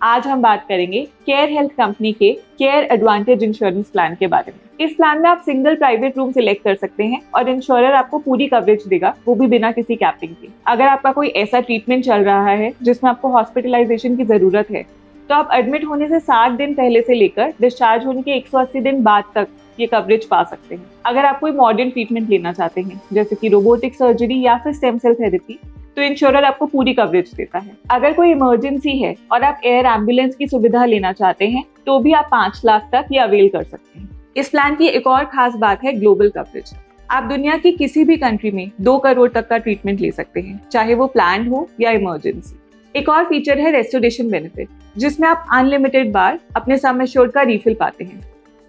आज हम बात करेंगे केयर हेल्थ कंपनी के केयर एडवांटेज इंश्योरेंस प्लान के बारे में। इस प्लान में आप सिंगल प्राइवेट रूम सिलेक्ट कर सकते हैं और इंश्योरर आपको पूरी कवरेज देगा, वो भी बिना किसी कैपिंग के। अगर आपका कोई ऐसा ट्रीटमेंट चल रहा है जिसमें आपको हॉस्पिटलाइजेशन की जरूरत है, तो आप एडमिट होने से 60 दिन पहले से लेकर डिस्चार्ज होने के 180 दिन बाद तक ये कवरेज पा सकते हैं। अगर आप कोई मॉडर्न ट्रीटमेंट लेना चाहते हैं, जैसे कि रोबोटिक सर्जरी या फिर स्टेम सेल थेरेपी, तो इंश्योरर आपको पूरी कवरेज देता है। अगर कोई इमरजेंसी है और आप एयर एम्बुलेंस की सुविधा लेना चाहते हैं, तो भी आप 5 लाख तक ये अवेल कर सकते हैं। इस प्लान की एक और खास बात है ग्लोबल कवरेज। आप दुनिया की किसी भी कंट्री में 2 करोड़ तक का ट्रीटमेंट ले सकते हैं, चाहे वो प्लान हो या इमरजेंसी। एक और फीचर है रेस्टोरेशन बेनिफिट, जिसमें आप अनलिमिटेड बार अपने सम एश्योर्ड का रिफिल पाते हैं।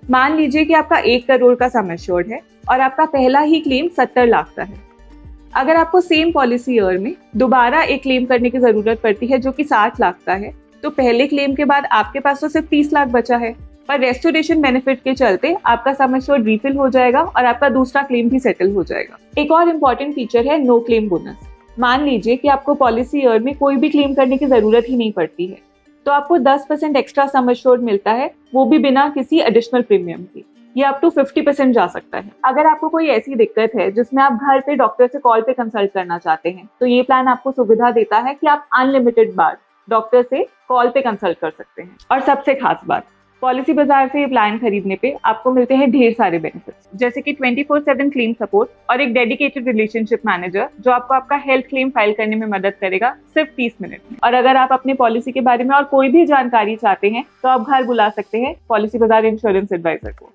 मान लीजिए कि आपका 1 करोड़ का सम एश्योर्ड है और आपका पहला ही क्लेम 70 लाख का है। अगर आपको सेम पॉलिसी ईयर में दोबारा एक क्लेम करने की जरूरत पड़ती है जो कि 60 लाख का है, तो पहले क्लेम के बाद आपके पास तो सिर्फ 30 लाख बचा है, पर रेस्टोरेशन बेनिफिट के चलते आपका सम एश्योर्ड रिफिल हो जाएगा और आपका दूसरा क्लेम भी सेटल हो जाएगा। एक और इम्पोर्टेंट फीचर है नो क्लेम बोनस। मान लीजिए कि आपको पॉलिसी ईयर में कोई भी क्लेम करने की जरूरत ही नहीं पड़ती है, तो आपको 10% एक्स्ट्रा सम एश्योर्ड मिलता है, वो भी बिना किसी एडिशनल प्रीमियम के। ये अप टू 50% जा सकता है। अगर आपको कोई ऐसी दिक्कत है जिसमें आप घर पे डॉक्टर से कॉल पे कंसल्ट करना चाहते हैं, तो ये प्लान आपको सुविधा देता है कि आप अनलिमिटेड बार डॉक्टर से कॉल पे कंसल्ट कर सकते हैं। और सबसे खास बात, पॉलिसी बाजार से ये प्लान खरीदने पे आपको मिलते हैं ढेर सारे बेनिफिट्स, जैसे कि 24/7 क्लेम सपोर्ट और एक डेडिकेटेड रिलेशनशिप मैनेजर जो आपको आपका हेल्थ क्लेम फाइल करने में मदद करेगा सिर्फ 30 मिनट में। और अगर आप अपने पॉलिसी के बारे में और कोई भी जानकारी चाहते हैं, तो आप घर बुला सकते हैं पॉलिसी बाजार इंश्योरेंस एडवाइजर को।